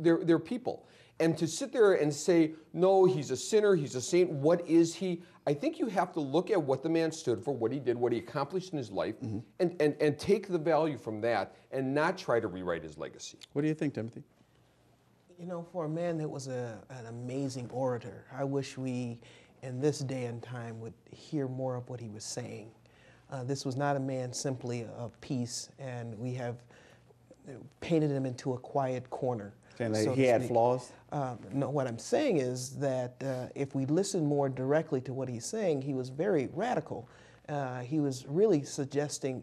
they're people. And to sit there and say, no, he's a sinner, he's a saint, what is he? I think you have to look at what the man stood for, what he did, what he accomplished in his life, and take the value from that and not try to rewrite his legacy. What do you think, Timothy? You know, for a man that was an amazing orator, I wish we, in this day and time, would hear more of what he was saying. This was not a man simply of peace, and we have painted him into a quiet corner. Saying that he had flaws? No, what I'm saying is that if we listen more directly to what he's saying, he was very radical. He was really suggesting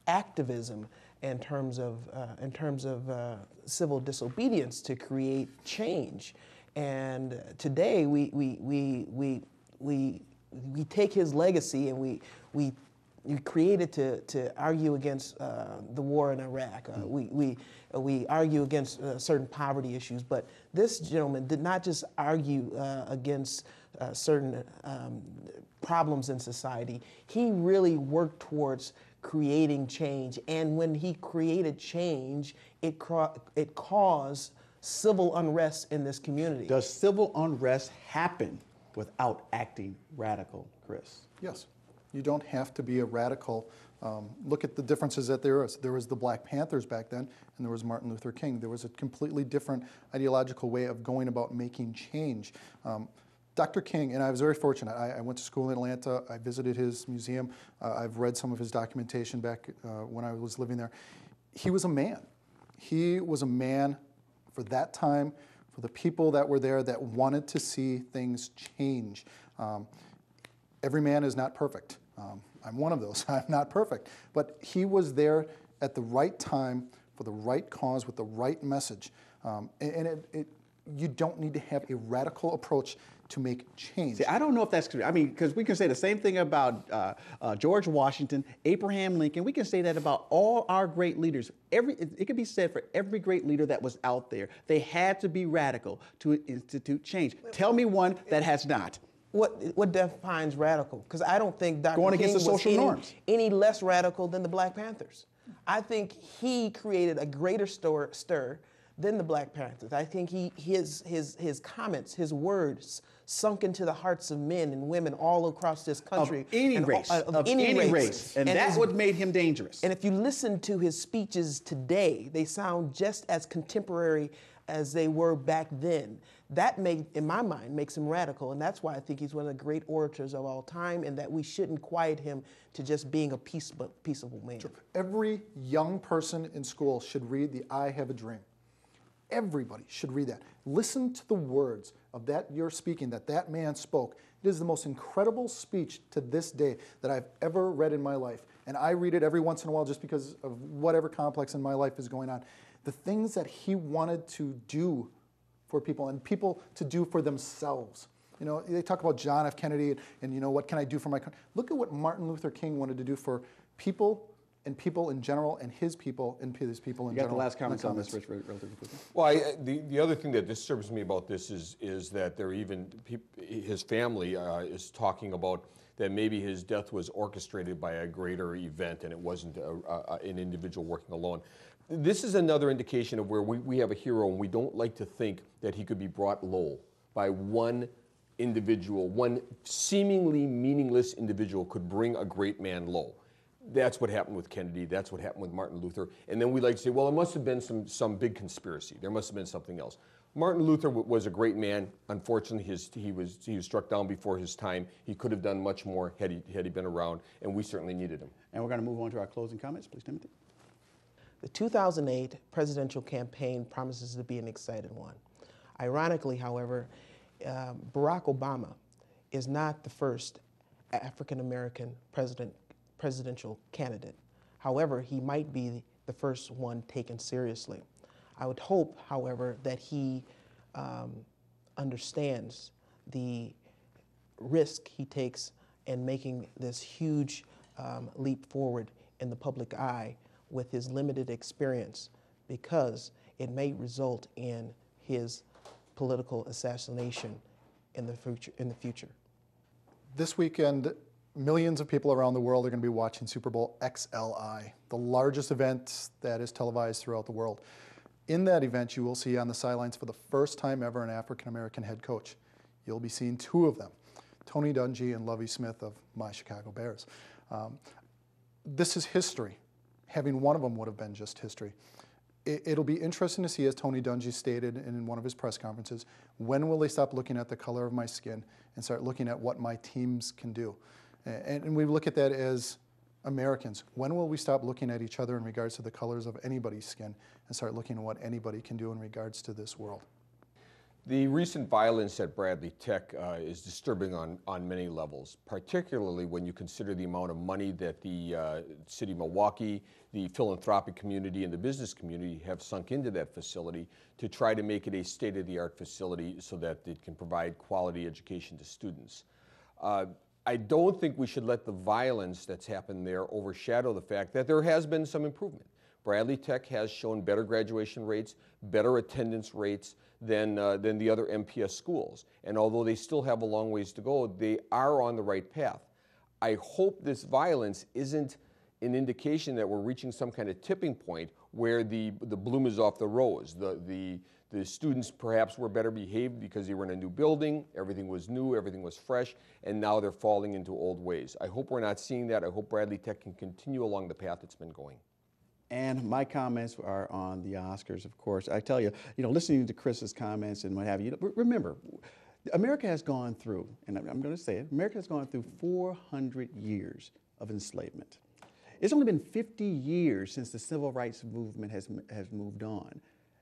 activism in terms of civil disobedience to create change. And today we take his legacy and we create it to argue against the war in Iraq. We argue against certain poverty issues, but this gentleman did not just argue against certain problems in society. He really worked towards creating change, and when he created change, it caused civil unrest in this community. Does civil unrest happen without acting radical, Chris? Yes. You don't have to be a radical. Look at the differences that there is. There was the Black Panthers back then, and there was Martin Luther King. There was a completely different ideological way of going about making change. Dr. King, and I was very fortunate. I went to school in Atlanta. I visited his museum. I've read some of his documentation back when I was living there. He was a man. He was a man for that time, for the people that were there that wanted to see things change. Every man is not perfect. I'm one of those. I'm not perfect. But he was there at the right time for the right cause with the right message. You don't need to have a radical approach to make change. See, I don't know if that's true. I mean, because we can say the same thing about George Washington, Abraham Lincoln. We can say that about all our great leaders. It can be said for every great leader that was out there. They had to be radical to institute change. Tell me one that has not. What defines radical? Because I don't think Dr. Going against King the social norms. any less radical than the Black Panthers. I think he created a greater stir than the Black Panthers. I think his comments, his words, sunk into the hearts of men and women all across this country. Of any race. Of any race. And that's what made him dangerous. And if you listen to his speeches today, they sound just as contemporary as they were back then. That, in my mind, makes him radical, and that's why I think he's one of the great orators of all time, and that we shouldn't quiet him to just being a peaceable man. Sure. Every young person in school should read the I Have a Dream. Everybody should read that. Listen to the words of that you're speaking, that man spoke. It is the most incredible speech to this day that I've ever read in my life. And I read it every once in a while just because of whatever complex in my life is going on. The things that he wanted to do for people and people to do for themselves. You know, they talk about John F. Kennedy and you know, what can I do for my country? Look at what Martin Luther King wanted to do for people and people in general and his people and his people in general. You got the last comments on this, Rich, relatively quickly. Well, the other thing that disturbs me about this is that his family is talking about that maybe his death was orchestrated by a greater event and it wasn't an individual working alone. This is another indication of where we have a hero and we don't like to think that he could be brought low by one individual. One seemingly meaningless individual could bring a great man low. That's what happened with Kennedy. That's what happened with Martin Luther. And then we like to say, well, it must have been some big conspiracy. There must have been something else. Martin Luther was a great man. Unfortunately, he was struck down before his time. He could have done much more had he been around, and we certainly needed him. And we're going to move on to our closing comments. Please, Timothy. The 2008 presidential campaign promises to be an exciting one. Ironically, however, Barack Obama is not the first African-American presidential candidate. However, he might be the first one taken seriously. I would hope, however, that he understands the risk he takes in making this huge leap forward in the public eye with his limited experience, because it may result in his political assassination in the future. This weekend, millions of people around the world are going to be watching Super Bowl XLI, the largest event that is televised throughout the world. In that event, you will see on the sidelines for the first time ever an African-American head coach. You'll be seeing two of them, Tony Dungy and Lovie Smith of my Chicago Bears. This is history. Having one of them would have been just history. It'll be interesting to see, as Tony Dungy stated in one of his press conferences, when will they stop looking at the color of my skin and start looking at what my teams can do? And we look at that as Americans. When will we stop looking at each other in regards to the colors of anybody's skin and start looking at what anybody can do in regards to this world? The recent violence at Bradley Tech is disturbing on many levels, particularly when you consider the amount of money that the city of Milwaukee, the philanthropic community, and the business community have sunk into that facility to try to make it a state-of-the-art facility so that it can provide quality education to students. I don't think we should let the violence that's happened there overshadow the fact that there has been some improvement. Bradley Tech has shown better graduation rates, better attendance rates than the other MPS schools. And although they still have a long ways to go, they are on the right path. I hope this violence isn't an indication that we're reaching some kind of tipping point where the bloom is off the rose. The students perhaps were better behaved because they were in a new building, everything was new, everything was fresh, and now they're falling into old ways. I hope we're not seeing that. I hope Bradley Tech can continue along the path it's been going. And my comments are on the Oscars, of course. I tell you, listening to Chris's comments and what have you, remember, America has gone through, and I'm going to say it, America has gone through 400 years of enslavement. It's only been 50 years since the civil rights movement has moved on.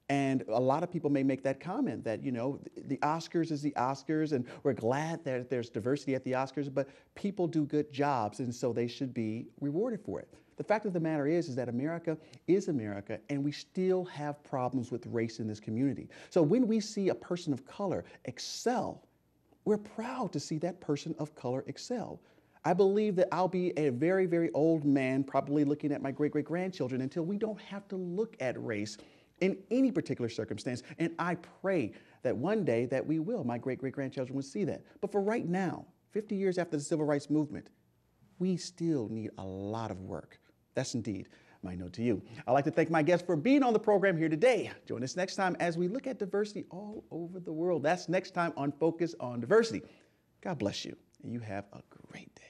And a lot of people may make that comment that, the Oscars is the Oscars, and we're glad that there's diversity at the Oscars, but people do good jobs, and so they should be rewarded for it. The fact of the matter is that America is America, and we still have problems with race in this community. So when we see a person of color excel, we're proud to see that person of color excel. I believe that I'll be a very, very old man, probably looking at my great-great-grandchildren until we don't have to look at race in any particular circumstance. And I pray that one day that we will, my great-great-grandchildren will see that. But for right now, 50 years after the civil rights movement, we still need a lot of work. That's indeed my note to you. I'd like to thank my guests for being on the program here today. Join us next time as we look at diversity all over the world. That's next time on Focus on Diversity. God bless you, and you have a great day.